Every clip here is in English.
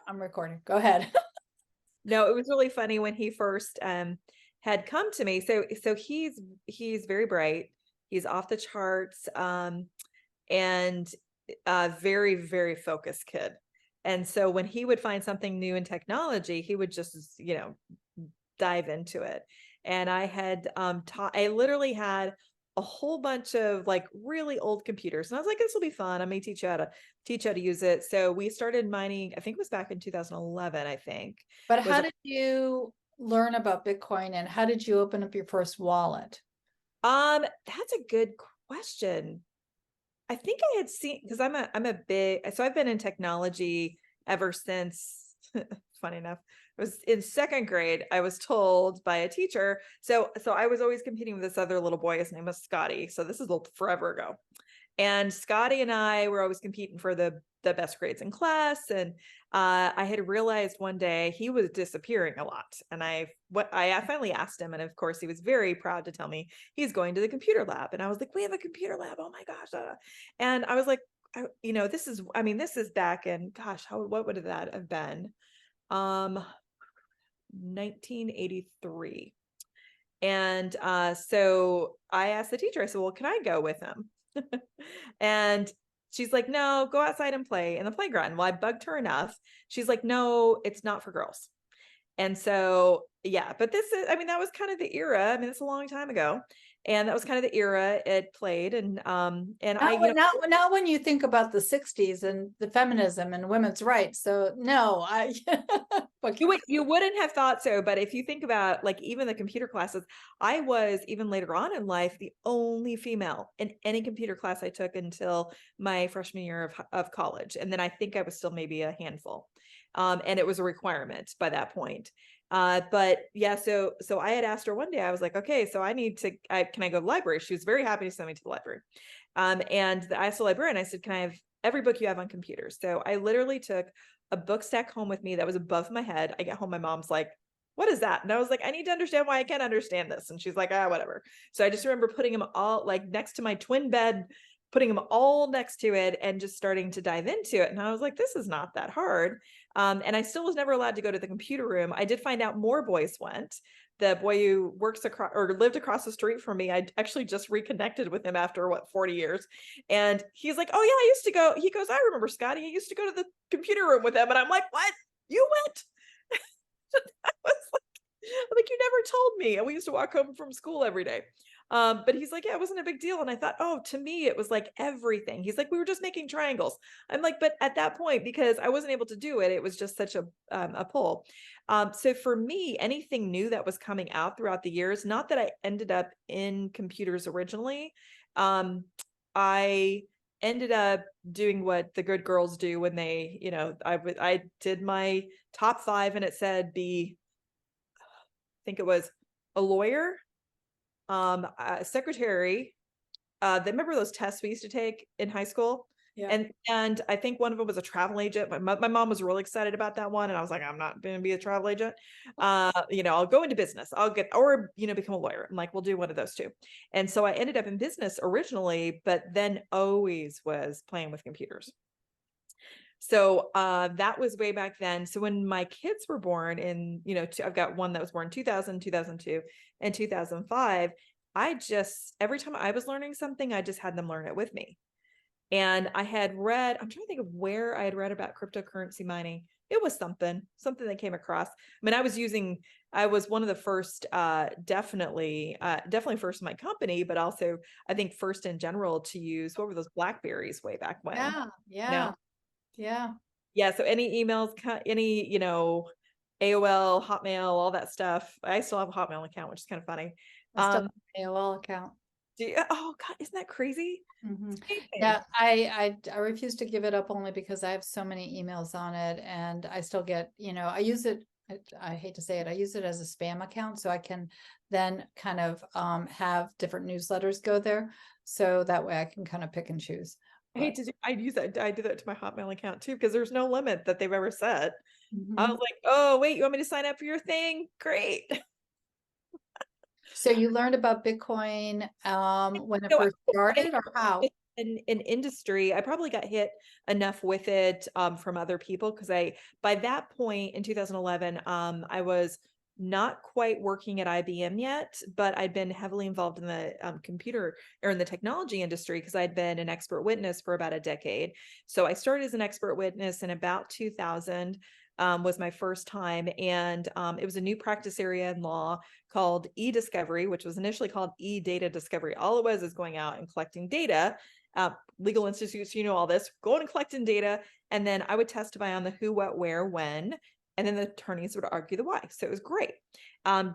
I'm recording. Go ahead. No, it was really funny when he first had come to me. So he's very bright. He's off the charts, and a very, very focused kid. And so when he would find something new in technology, he would just, dive into it. And I literally had a whole bunch of like really old computers. And I was like, this will be fun. I'm gonna teach how to use it. So we started mining, I think it was back in 2011, I think. But Was how did you learn about Bitcoin and how did you open up your first wallet? That's a good question. I think I had seen, because I'm a big, so I've been in technology ever since. Funny enough, I was in second grade. I was told by a teacher. So I was always competing with this other little boy. His name was Scotty. So this is forever ago. And Scotty and I were always competing for the best grades in class. And I had realized one day he was disappearing a lot. And I finally asked him, and of course he was very proud to tell me he's going to the computer lab. And I was like, we have a computer lab. Oh my gosh. And I was like, this is back in, gosh, what would that have been? 1983. And so I asked the teacher, I said, well, can I go with him? And she's like, no, go outside and play in the playground. Well, I bugged her enough. She's like, no, it's not for girls. And so, yeah, but that was kind of the era. I mean, it's a long time ago. And that was kind of the era it played. And I, Not when you think about the 60s and the feminism and women's rights. So no, you wouldn't have thought so, but if you think about like even the computer classes, I was even later on in life the only female in any computer class I took until my freshman year of college, and then I think I was still maybe a handful, and it was a requirement by that point. But yeah, so I had asked her one day. I was like, okay, so can I go to the library? She was very happy to send me to the library, and I asked the librarian. I said, can I have every book you have on computers? So I literally took a book stack home with me that was above my head. I get home, my mom's like, what is that? And I was like, I need to understand why I can't understand this. And she's like, whatever. So I just remember putting them all like next to my twin bed, putting them all next to it and just starting to dive into it. And I was like, this is not that hard. And I still was never allowed to go to the computer room. I did find out more boys went. The boy who works across or lived across the street from me, I actually just reconnected with him after 40 years. And he's like, oh yeah, I used to go. He goes, I remember Scotty. I used to go to the computer room with him. And I'm like, what? You went? I was like, you never told me. And we used to walk home from school every day. But he's like, yeah, it wasn't a big deal. And I thought, oh, to me, it was like everything. He's like, we were just making triangles. I'm like, but at that point, because I wasn't able to do it, it was just such a pull. So for me, anything new that was coming out throughout the years, not that I ended up in computers originally, I ended up doing what the good girls do when they, I did my top 5 and it said I think it was a lawyer, a secretary. They remember those tests we used to take in high school? Yeah. And I think one of them was a travel agent. My mom was really excited about that one. And I was like, I'm not going to be a travel agent. I'll go into business. Become a lawyer. I'm like, we'll do one of those two. And so I ended up in business originally, but then always was playing with computers. So that was way back then. So when my kids were born I've got one that was born 2000, 2002, and 2005. Every time I was learning something, I just had them learn it with me. And I'm trying to think of where I had read about cryptocurrency mining. It was something that came across. I mean, I was one of the first, definitely first in my company, but also I think first in general to use, what were those BlackBerries way back when? Yeah. Yeah. Yeah. Yeah. So any emails, any, AOL, Hotmail, all that stuff. I still have a Hotmail account, which is kind of funny. I still have an AOL account. Oh God, isn't that crazy? Yeah, I refuse to give it up only because I have so many emails on it and I still get, I use it, I hate to say it, I use it as a spam account so I can then kind of have different newsletters go there. So that way I can kind of pick and choose. I use that. I do that to my Hotmail account too, because there's no limit that they've ever set. I was like, oh, wait, you want me to sign up for your thing? Great. So you learned about Bitcoin when it first started, or how? in industry, I probably got hit enough with it from other people because by that point in 2011, I was not quite working at IBM yet, but I'd been heavily involved in the computer or in the technology industry because I'd been an expert witness for about a decade. So I started as an expert witness in about 2000. Was my first time. And it was a new practice area in law called e-discovery, which was initially called e-data discovery. All it was is going out and collecting data. Legal institutes, you know all this, going and collecting data. And then I would testify on the who, what, where, when. And then the attorneys would argue the why. So it was great.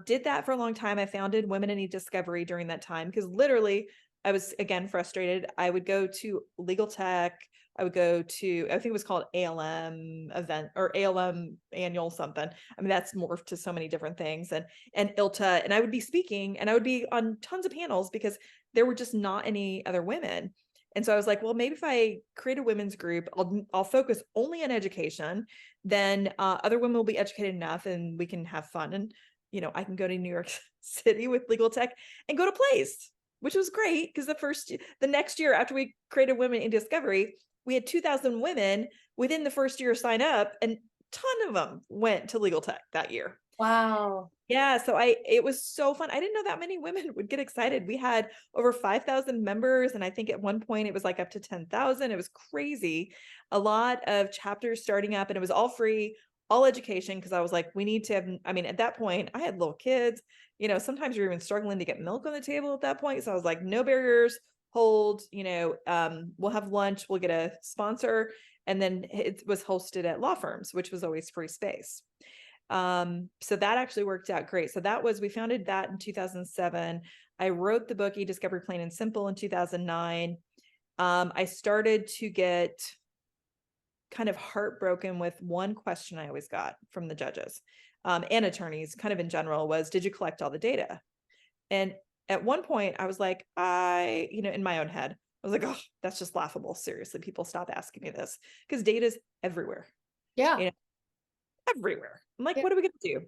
Did that for a long time. I founded Women in E-Discovery during that time because literally I was, again, frustrated. I would go to legal tech. I would go to, I think it was called ALM event or ALM annual something. I mean, that's morphed to so many different things and ILTA. And I would be speaking and I would be on tons of panels because there were just not any other women. And so I was like, well, maybe if I create a women's group, I'll focus only on education. Then other women will be educated enough and we can have fun. And, you know, I can go to New York City with legal tech and go to plays, which was great because the next year after we created Women in Discovery, we had 2,000 women within the first year sign up and a ton of them went to legal tech that year. Wow. Yeah, so it was so fun. I didn't know that many women would get excited. We had over 5,000 members, and I think at one point it was like up to 10,000. It was crazy. A lot of chapters starting up, and it was all free, all education, because I was like, we need to have, I mean, at that point, I had little kids. You know, sometimes you're even struggling to get milk on the table at that point. So I was like, no barriers, hold, you know, we'll have lunch, we'll get a sponsor. And then it was hosted at law firms, which was always free space. So that actually worked out great. So we founded that in 2007. I wrote the book E-Discovery Plain and Simple in 2009. I started to get kind of heartbroken with one question I always got from the judges and attorneys kind of in general was, did you collect all the data? And at one point I was like, you know, in my own head, I was like, oh, that's just laughable. Seriously, people stop asking me this because data is everywhere. Yeah. You know, everywhere. I'm like, Yeah. what are we going to do?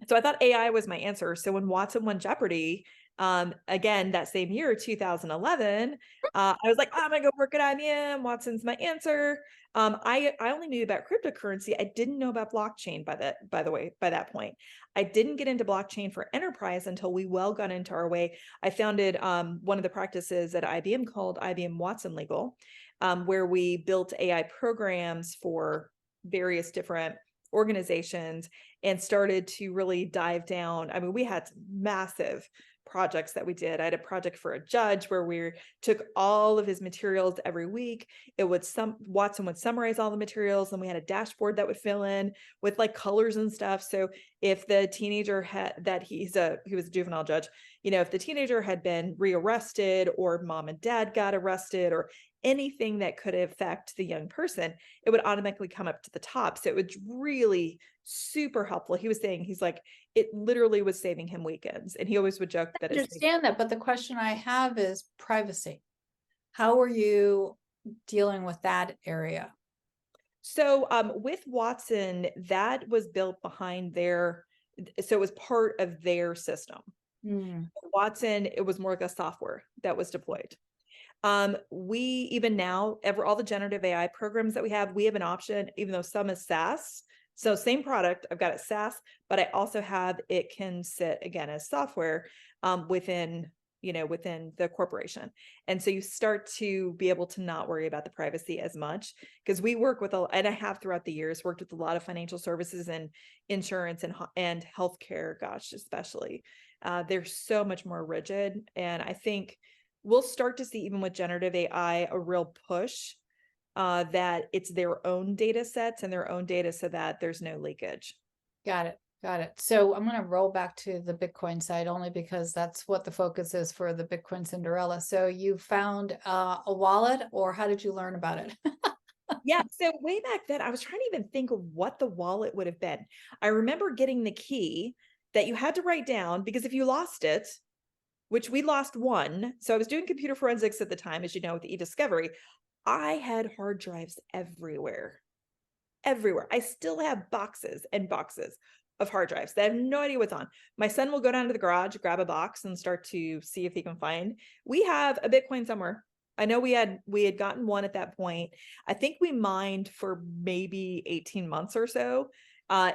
So I thought AI was my answer. So when Watson won Jeopardy, again, that same year, 2011, I was like, I'm gonna go work at IBM. Watson's my answer. I only knew about cryptocurrency. I didn't know about blockchain by the way, by that point. I didn't get into blockchain for enterprise until we well got into our way. I founded one of the practices at IBM called IBM Watson Legal, where we built AI programs for various different organizations and started to really dive down. I mean, we had massive projects that we did. I had a project for a judge where we took all of his materials every week. Watson would summarize all the materials, and we had a dashboard that would fill in with like colors and stuff. So if the teenager he was a juvenile judge, you know, if the teenager had been rearrested or mom and dad got arrested or anything that could affect the young person, it would automatically come up to the top. So it was really super helpful. He was saying, he's like, it literally was saving him weekends. And he always would joke that I understand that, but the question I have is privacy. How are you dealing with that area? So with Watson, that was built behind so it was part of their system. Watson, it was more like a software that was deployed. We even now, all the generative AI programs that we have an option, even though some is SaaS. So same product, I've got it SaaS, but I also have it can sit again as software within the corporation. And so you start to be able to not worry about the privacy as much because we work with and I have throughout the years worked with a lot of financial services and insurance and healthcare, gosh, especially. They're so much more rigid. And I think we'll start to see, even with generative AI, a real push that it's their own data sets and their own data so that there's no leakage. Got it. Got it. So I'm going to roll back to the Bitcoin side only because that's what the focus is for the Bitcoin Cinderella. So you found a wallet, or how did you learn about it? Yeah. So way back then, I was trying to even think of what the wallet would have been. I remember getting the key that you had to write down because if you lost it, which we lost one. So I was doing computer forensics at the time, as you know, with e-discovery. I had hard drives everywhere. I still have boxes and boxes of hard drives that I have no idea what's on. My son will go down to the garage, grab a box and start to see if he can find. We have a Bitcoin somewhere I know we had gotten one at that point. I think we mined for maybe 18 months or so.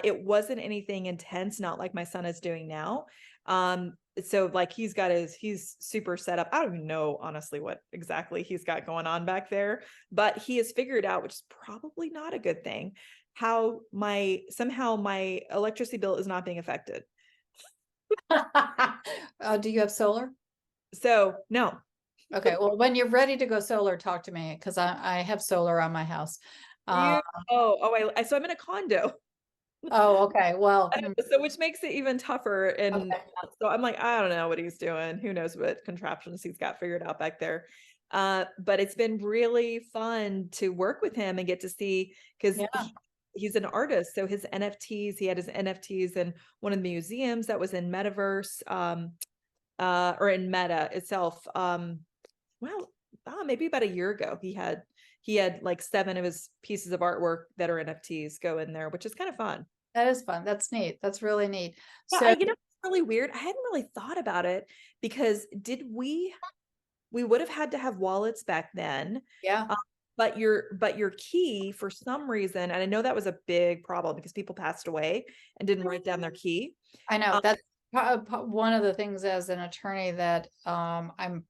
It wasn't anything intense, not like my son is doing now. So like he's super set up. I don't even know honestly what exactly he's got going on back there, but he has figured out, which is probably not a good thing, how somehow my electricity bill is not being affected. Do you have solar? So no. Okay, well, when you're ready to go solar, talk to me because I have solar on my house. Uh, You so I'm in a condo. oh, okay. Well, So which makes it even tougher. And okay. so I'm like, I don't know what he's doing. Who knows what contraptions he's got figured out back there. But it's been really fun to work with him and get to see, because Yeah, he's an artist. So he had his NFTs in one of the museums that was in Metaverse, or in Meta itself. Well, maybe about a year ago, he had like 7 of his pieces of artwork that are NFTs go in there, which is kind of fun. that is fun. That's neat. That's really neat. Yeah, So, it's really weird. I hadn't really thought about it, because we would have had to have wallets back then. yeah, uh, but your key, for some reason, and I know that was a big problem because people passed away and didn't write down their key. I know Um, that's one of the things as an attorney that I'm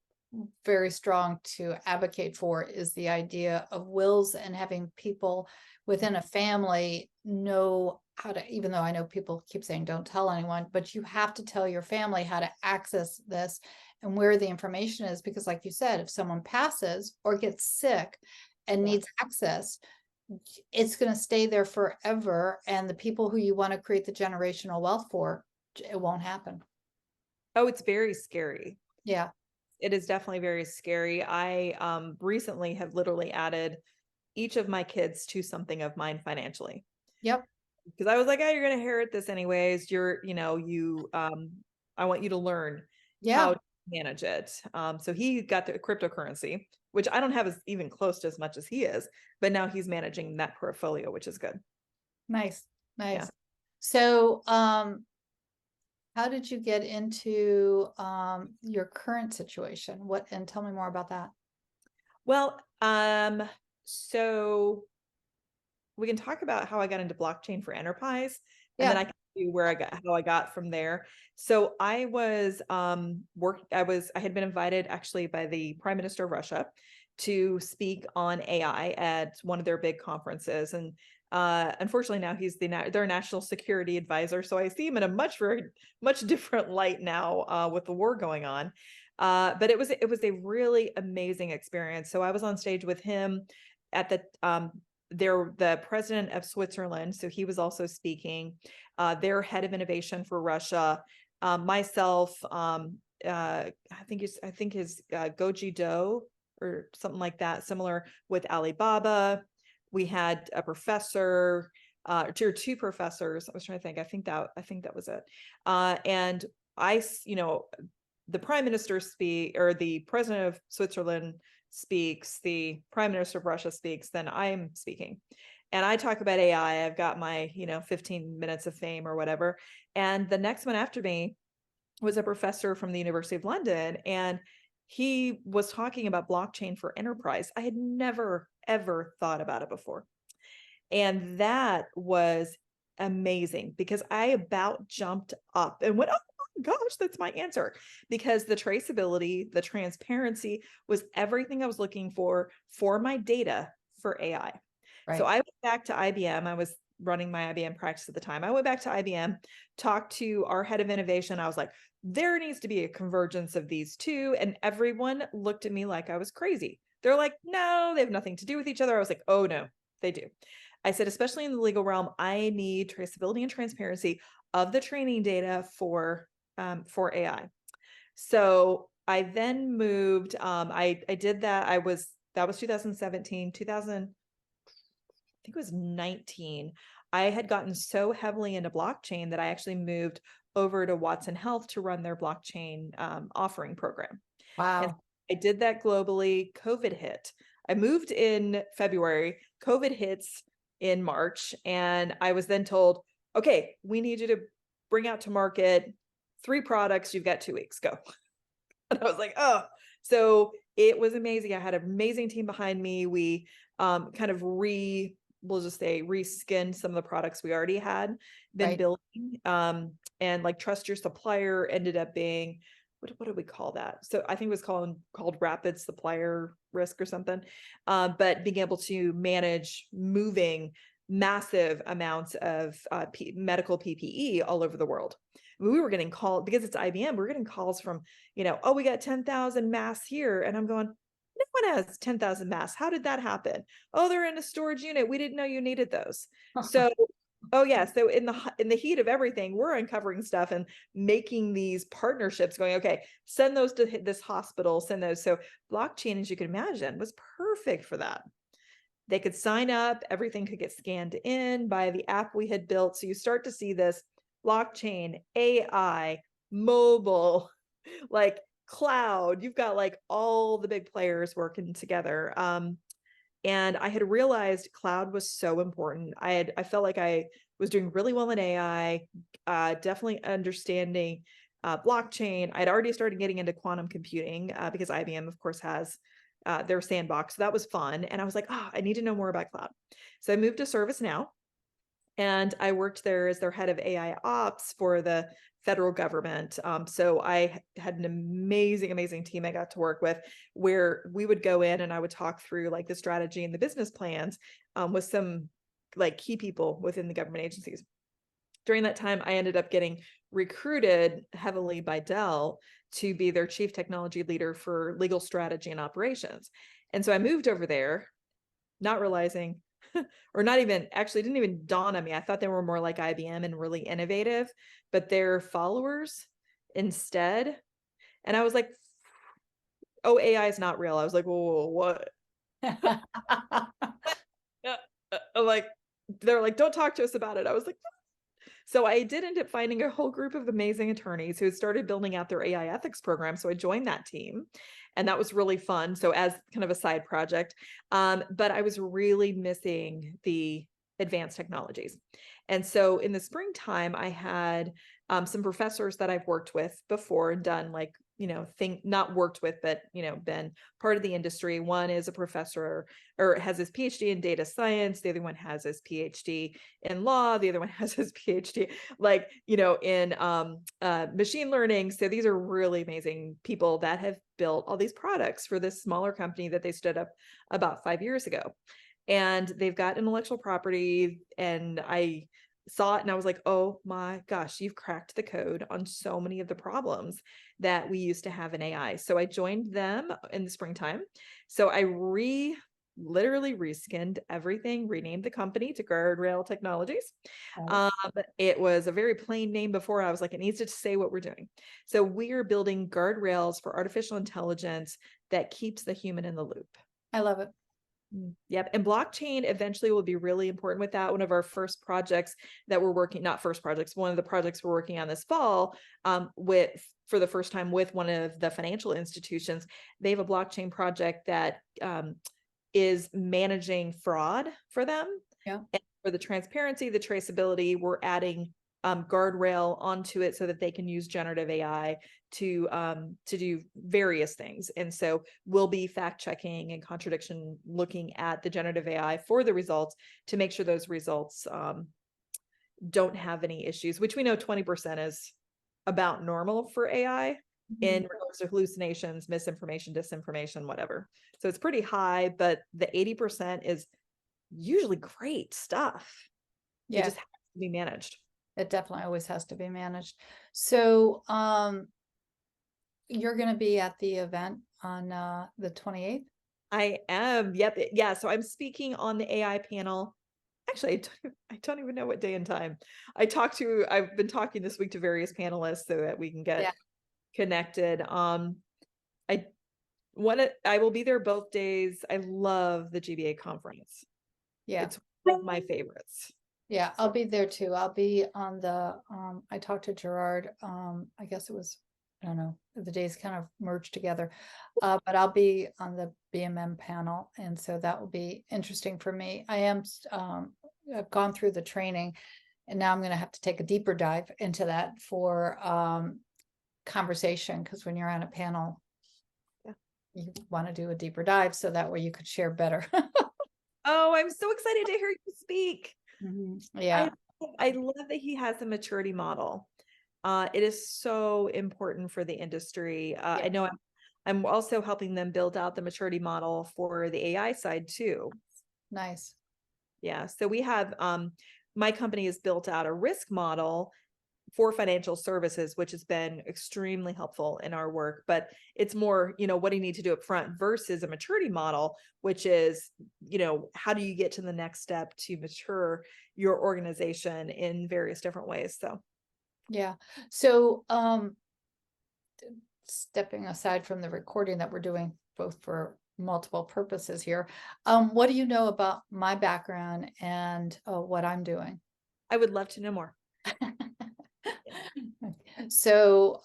very strong to advocate for is the idea of wills and having people within a family know how to, even though I know people keep saying don't tell anyone, but you have to tell your family how to access this and where the information is, because like you said, if someone passes or gets sick and Yeah. needs access, it's going to stay there forever. And the people who you want to create the generational wealth for, it won't happen. Oh, it's very scary. Yeah. It is definitely very scary. I recently have literally added each of my kids to something of mine financially, Yep. because I was like, oh, you're going to inherit this anyways. I want you to learn Yeah. how to manage it. So he got the cryptocurrency, which I don't have as even close to as much as he is, but now he's managing that portfolio, which is good. Nice. Yeah. Nice. So, how did you get into your current situation? And tell me more about that. Well, so we can talk about how I got into blockchain for enterprise, and then Yeah. I can see how I got from there. So I was I had been invited actually by the Prime Minister of Russia to speak on AI at one of their big conferences. And unfortunately now he's their national security advisor. So I see him in a very much different light now, with the war going on. But it was a really amazing experience. So I was on stage with him at the president of Switzerland, so he was also speaking. Their head of innovation for Russia, myself, I think his Goji Do or something like that, similar with Alibaba. We had a professor, two professors. I was trying to think. I think that was it. And the prime minister or the president of Switzerland speaks, the prime minister of Russia speaks, then I'm speaking. And I talk about AI. I've got my, 15 minutes of fame or whatever. And the next one after me was a professor from the University of London. And he was talking about blockchain for enterprise. I had never, ever thought about it before. And that was amazing, because I about jumped up and went, oh gosh, that's my answer, because the traceability, the transparency was everything I was looking for my data for AI. So Right. I went back to IBM. I was running my IBM practice at the time. I went back to IBM, talked to our head of innovation. I was like, there needs to be a convergence of these two. And everyone looked at me like I was crazy. They're like, no, they have nothing to do with each other. I was like, oh no, they do. I said, especially in the legal realm, I need traceability and transparency of the training data for AI. So I then moved. I did that. That was 2017, 2000. I think it was 19. I had gotten so heavily into blockchain that I actually moved over to Watson Health to run their blockchain offering program. And Wow. I did that globally. COVID hit. I moved in February. COVID hits in March. And I was then told, okay, we need you to bring out to market 3 products. You've got 2 weeks, go. And I was like, oh. So it was amazing. I had an amazing team behind me. We kind of we'll just say reskinned some of the products we already had been Right. building. And like trust your supplier ended up being, what do we call that? So I think it was called rapid supplier risk or something. But being able to manage moving massive amounts of medical PPE all over the world. We were getting called, because it's IBM, we're getting calls from, oh, we got 10,000 masks here. And I'm going, no one has 10,000 masks. How did that happen? Oh, they're in a storage unit. We didn't know you needed those. So, oh yeah. So in the heat of everything, we're uncovering stuff and making these partnerships going, okay, send those to this hospital, send those. So blockchain, as you can imagine, was perfect for that. They could sign up, everything could get scanned in by the app we had built. So you start to see this blockchain, AI, mobile, like cloud. You've got like all the big players working together. And I had realized cloud was so important. I felt like I was doing really well in AI, definitely understanding blockchain. I'd already started getting into quantum computing because IBM, of course, has their sandbox. So that was fun. And I was like, oh, I need to know more about cloud. So I moved to ServiceNow, and I worked there as their head of AI ops for the federal government. So I had an amazing team I got to work with, where we would go in and I would talk through like the strategy and the business plans with some like key people within the government agencies. During that time, I ended up getting recruited heavily by Dell to be their chief technology leader for legal strategy and operations. And so I moved over there, not realizing, or not even, actually didn't even dawn on me. I thought they were more like IBM and really innovative, but their followers instead. And I was like, oh, AI is not real. I was like, whoa, what? Like, they're like, don't talk to us about it. I was like, so I did end up finding a whole group of amazing attorneys who had started building out their AI ethics program. So I joined that team, and that was really fun. So as kind of a side project, but I was really missing the advanced technologies. And so in the springtime, I had some professors that I've worked with before and done like, not worked with, but, been part of the industry. One is a professor or has his PhD in data science. The other one has his PhD in law. The other one has his PhD, like, in machine learning. So these are really amazing people that have built all these products for this smaller company that they stood up about 5 years ago. And they've got intellectual property, and I saw it and I was like, oh my gosh, you've cracked the code on so many of the problems that we used to have in AI. So I joined them in the springtime. So I literally reskinned everything, renamed the company to Guardrail Technologies. It was a very plain name before. I was like, it needs to say what we're doing. So we are building guardrails for artificial intelligence that keeps the human in the loop. I love it. Yep. And blockchain eventually will be really important with that. One of our first projects that we're working, not first projects, one of the projects we're working on this fall for the first time with one of the financial institutions. They have a blockchain project that is managing fraud for them. Yeah. And for the transparency, the traceability, we're adding guardrail onto it so that they can use generative AI to do various things. And so we'll be fact checking and contradiction looking at the generative AI for the results to make sure those results don't have any issues, which we know 20% is about normal for AI in regards to hallucinations, misinformation, disinformation, whatever. So it's pretty high, but the 80% is usually great stuff. Yeah. It just has to be managed. It definitely always has to be managed. So, you're going to be at the event on the 28th? I am. Yep. Yeah. So I'm speaking on the AI panel. Actually, I don't even know what day and time. I've been talking this week to various panelists so that we can get connected. I will be there both days. I love the GBA conference. Yeah. It's one of my favorites. Yeah, I'll be there too. I'll be on the, I talked to Gerard, I guess it was, I don't know, the days kind of merged together. But I'll be on the BMM panel. And so that will be interesting for me. I've gone through the training, and now I'm going to have to take a deeper dive into that for conversation. Because when you're on a panel, you want to do a deeper dive so that way you could share better. Oh, I'm so excited to hear you speak. Yeah. I love that he has a maturity model. It is so important for the industry. I know I'm also helping them build out the maturity model for the AI side too. Nice. Yeah. So we have my company has built out a risk model for financial services, which has been extremely helpful in our work. But it's more, what do you need to do up front versus a maturity model, which is, how do you get to the next step to mature your organization in various different ways? So Yeah. So stepping aside from the recording that we're doing both for multiple purposes here, what do you know about my background and what I'm doing? I would love to know more. So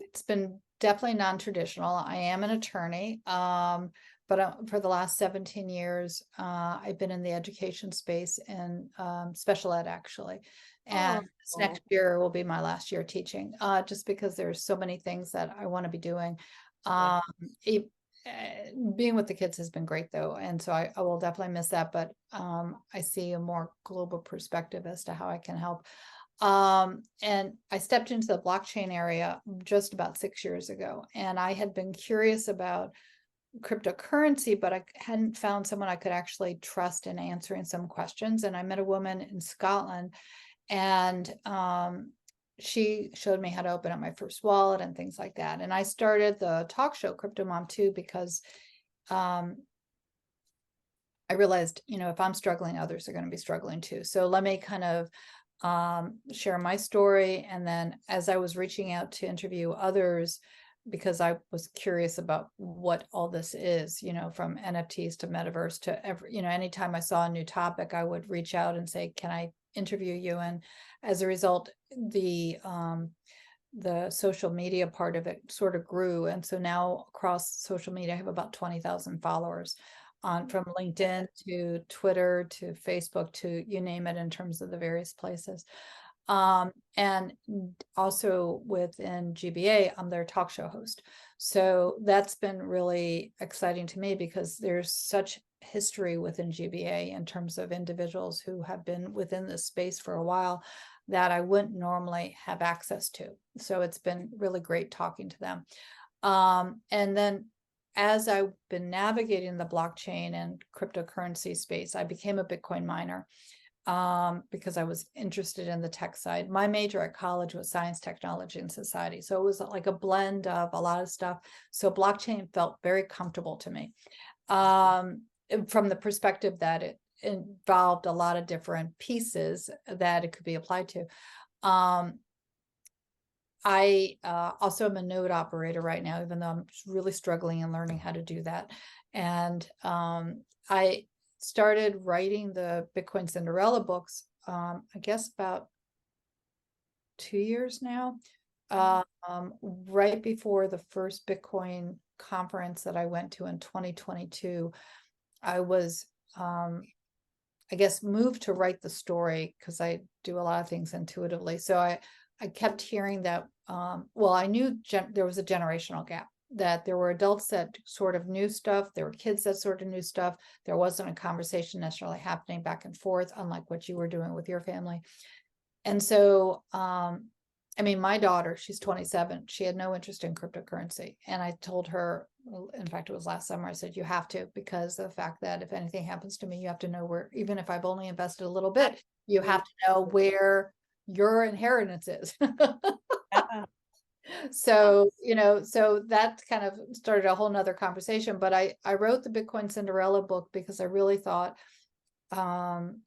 it's been definitely non-traditional. I am an attorney, but for the last 17 years, I've been in the education space and special ed actually. And this next year will be my last year teaching, just because there's so many things that I want to be doing. It, being with the kids has been great though. And so I will definitely miss that, but I see a more global perspective as to how I can help. And I stepped into the blockchain area just about 6 years ago, and I had been curious about cryptocurrency, but I hadn't found someone I could actually trust in answering some questions. And I met a woman in Scotland, and she showed me how to open up my first wallet and things like that. And I started the talk show Crypto Mom too, because I realized, if I'm struggling, others are going to be struggling too. So let me kind of share my story. And then as I was reaching out to interview others, because I was curious about what all this is, from NFTs to metaverse to every, anytime I saw a new topic, I would reach out and say, can I interview you? And as a result, the social media part of it sort of grew. And so now across social media, I have about 20,000 followers on from LinkedIn to Twitter to Facebook to you name it in terms of the various places. And also within GBA, I'm their talk show host. So that's been really exciting to me because there's such history within GBA in terms of individuals who have been within this space for a while that I wouldn't normally have access to. So it's been really great talking to them. And then as I've been navigating the blockchain and cryptocurrency space, I became a Bitcoin miner because I was interested in the tech side. My major at college was science, technology, and society. So it was like a blend of a lot of stuff. So blockchain felt very comfortable to me from the perspective that it involved a lot of different pieces that it could be applied to. I also am a node operator right now, even though I'm really struggling in learning how to do that. And I started writing the Bitcoin Cinderella books, I guess about 2 years now, right before the first Bitcoin conference that I went to in 2022. I was, I guess, moved to write the story because I do a lot of things intuitively. So I kept hearing that, well, I knew there was a generational gap, that there were adults that sort of knew stuff. There were kids that sort of knew stuff. There wasn't a conversation necessarily happening back and forth, unlike what you were doing with your family. And so, my daughter, she's 27. She had no interest in cryptocurrency. And I told her, in fact, it was last summer, I said, you have to, because of the fact that if anything happens to me, you have to know where, even if I've only invested a little bit, you have to know where your inheritance is. So, so that kind of started a whole nother conversation. But I wrote the Bitcoin Cinderella book because I really thought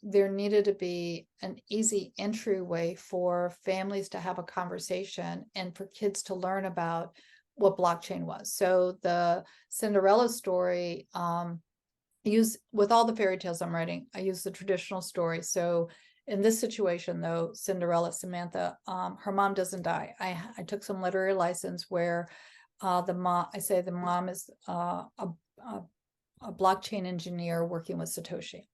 there needed to be an easy entryway for families to have a conversation and for kids to learn about what blockchain was. So the Cinderella story, with all the fairy tales I'm writing, I use the traditional story. So in this situation, though, Cinderella, Samantha, her mom doesn't die. I took some literary license where the mom is a blockchain engineer working with Satoshi.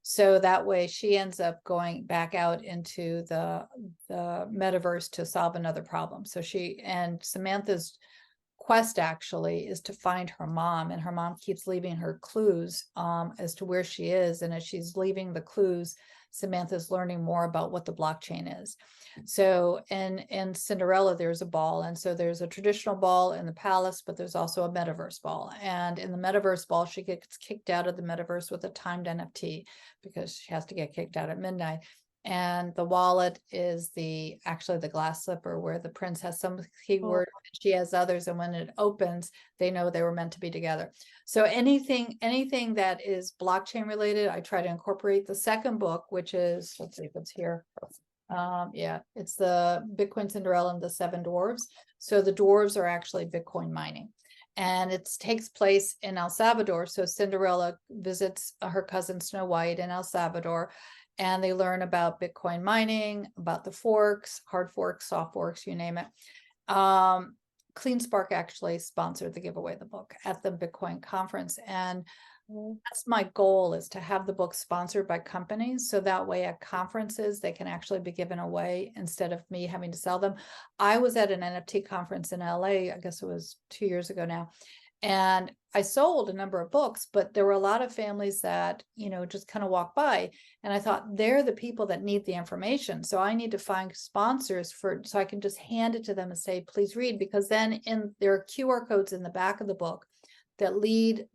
So that way she ends up going back out into the metaverse to solve another problem. So Samantha's quest actually is to find her mom, and her mom keeps leaving her clues as to where she is. And as she's leaving the clues, Samantha's learning more about what the blockchain is. So in Cinderella, there's a ball. And so there's a traditional ball in the palace, but there's also a metaverse ball. And in the metaverse ball, she gets kicked out of the metaverse with a timed NFT because she has to get kicked out at midnight. And the wallet is actually the glass slipper where the prince has some keyword, she has others, and when it opens, they know they were meant to be together. So anything that is blockchain related, I try to incorporate. The second book, which is, let's see if it's here. Yeah, it's the Bitcoin Cinderella and the Seven Dwarves. So the dwarves are actually Bitcoin mining. And it takes place in El Salvador. So Cinderella visits her cousin Snow White in El Salvador, and they learn about Bitcoin mining, about the forks, hard forks, soft forks, you name it. CleanSpark actually sponsored the giveaway of the book at the Bitcoin conference. And that's my goal, is to have the book sponsored by companies. So that way at conferences, they can actually be given away instead of me having to sell them. I was at an NFT conference in LA, I guess it was 2 years ago now. And I sold a number of books, but there were a lot of families that, just kind of walk by. And I thought, they're the people that need the information. So I need to find sponsors so I can just hand it to them and say, please read, because then there are QR codes in the back of the book that lead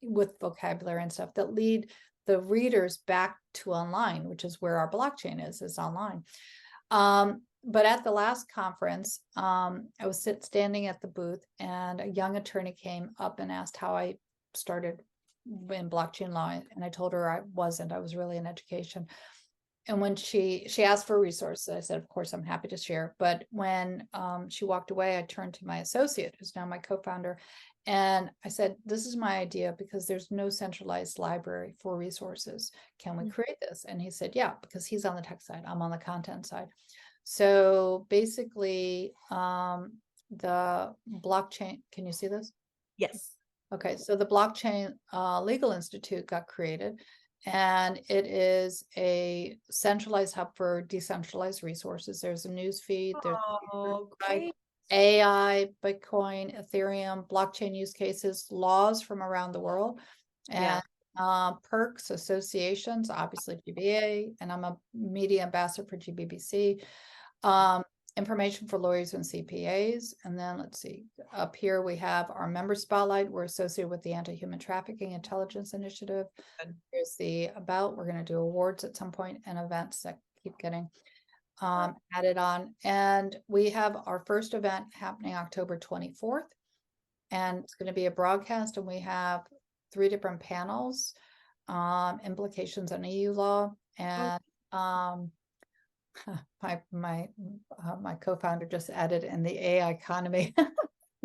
with vocabulary and stuff, that lead the readers back to online, which is where our blockchain is online. But at the last conference, I was standing at the booth, and a young attorney came up and asked how I started in blockchain law. And I told her I was really in education. And when she asked for resources, I said, of course, I'm happy to share. But when she walked away, I turned to my associate, who's now my co-founder, and I said, this is my idea, because there's no centralized library for resources. Can we create this? And he said, yeah, because he's on the tech side, I'm on the content side. So basically, the blockchain, can you see this? Yes. Okay, so the Blockchain Legal Institute got created, and it is a centralized hub for decentralized resources. There's a news feed, there's Great. AI, Bitcoin, Ethereum, blockchain use cases, laws from around the world, and perks, associations, obviously GBA, and I'm a media ambassador for GBBC. Information for lawyers and CPAs. And then let's see, up here we have our member spotlight. We're associated with the Anti-Human Trafficking Intelligence Initiative. Here's the about. We're going to do awards at some point, and events that keep getting added on. And we have our first event happening October 24th. And it's going to be a broadcast, and we have 3 different panels, implications on EU law, and my co-founder just added in the AI economy.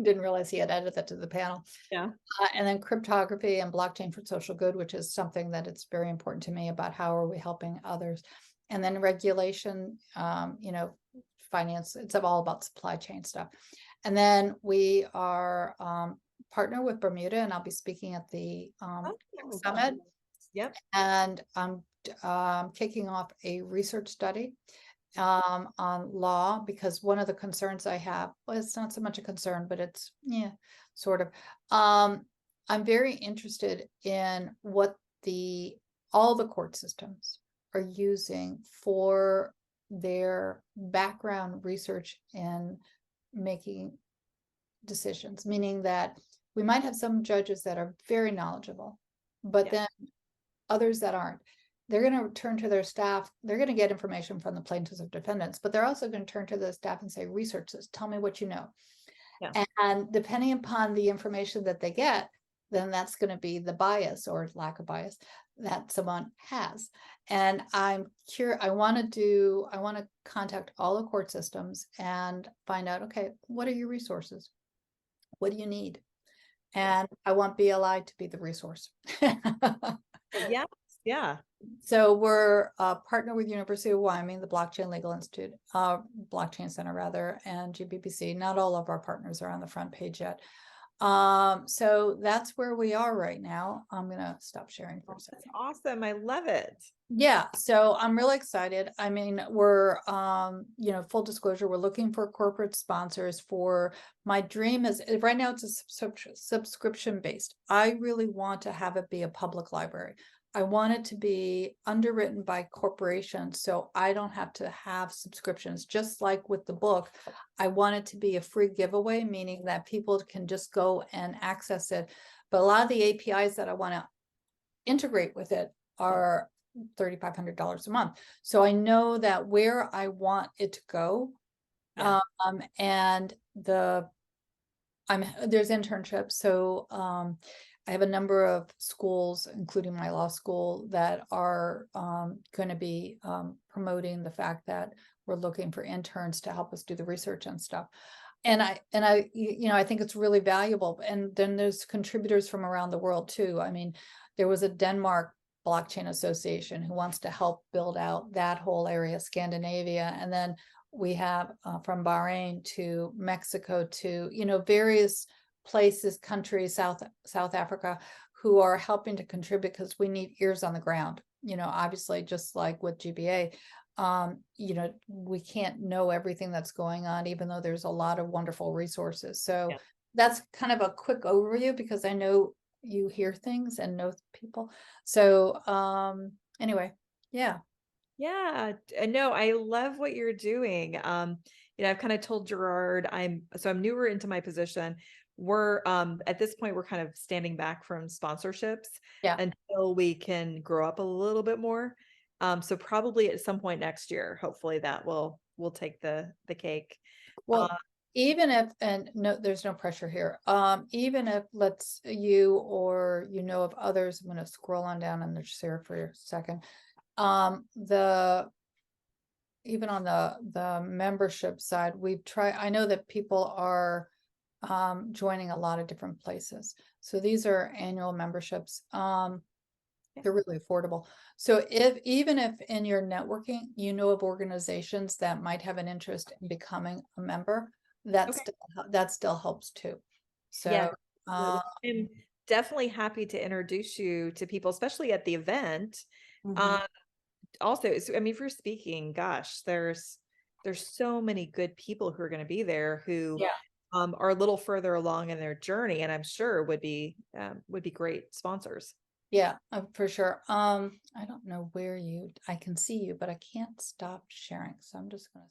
Didn't realize he had added that to the panel. Yeah. And then cryptography and blockchain for social good, which is something that it's very important to me about how are we helping others. And then regulation, finance, it's all about supply chain stuff. And then we are partner with Bermuda, and I'll be speaking at the summit. Yep. And I'm kicking off a research study on law, because one of the concerns I have, well, it's not so much a concern, but it's sort of, I'm very interested in what all the court systems are using for their background research in making decisions, meaning that we might have some judges that are very knowledgeable, but then others that aren't. They're going to turn to their staff. They're going to get information from the plaintiffs or defendants, but they're also going to turn to the staff and say, research this, tell me what you know. Yeah. And depending upon the information that they get, then that's going to be the bias or lack of bias that someone has. And I'm curious, I want to contact all the court systems and find out, okay, what are your resources? What do you need? And I want BLI to be the resource. Yeah. Yeah. So we're a partner with University of Wyoming, the Blockchain Legal Institute, Blockchain Center rather, and GBBC. Not all of our partners are on the front page yet. So that's where we are right now. I'm gonna stop sharing for a That's second. awesome. I love it. Yeah, so I'm really excited. I mean, we're, you know, full disclosure, we're looking for corporate sponsors for, my dream is, right now it's a subscription based. I really want to have it be a public library. I want it to be underwritten by corporations, so I don't have to have subscriptions, just like with the book. I want it to be a free giveaway, meaning that people can just go and access it. But a lot of the APIs that I want to integrate with it are $3,500 a month. So I know that where I want it to go, Yeah. and there's internships. So I have a number of schools, including my law school, that are going to be promoting the fact that we're looking for interns to help us do the research and stuff. And I think it's really valuable. And then there's contributors from around the world too. I mean, there was a Denmark blockchain association who wants to help build out that whole area, Scandinavia. And then we have from Bahrain to Mexico to, various places, countries, South Africa, who are helping to contribute because we need ears on the ground. Obviously, just like with GBA, we can't know everything that's going on, even though there's a lot of wonderful resources. So Yeah. that's kind of a quick overview because I know you hear things and know people. So anyway, yeah. Yeah, no, I love what you're doing. I've kind of told Gerard I'm newer into my position. We're at this point we're kind of standing back from sponsorships Yeah. until we can grow up a little bit more. So probably at some point next year, hopefully that will take the cake. Well, even if, and no, there's no pressure here. Even if you or of others, I'm going to scroll on down and just share for a second. Even on the membership side, I know that people are joining a lot of different places. So these are annual memberships. They're really affordable. So even if in your networking, of organizations that might have an interest in becoming a member, that Okay. still helps too. Yeah, So absolutely. I'm definitely happy to introduce you to people, especially at the event. mhm. Also, I mean, if you're speaking, gosh, there's so many good people who are going to be there who Yeah, are a little further along in their journey, and I'm sure would be great sponsors. yeah, for sure. I don't know where I can see you, but I can't stop sharing. So I'm just gonna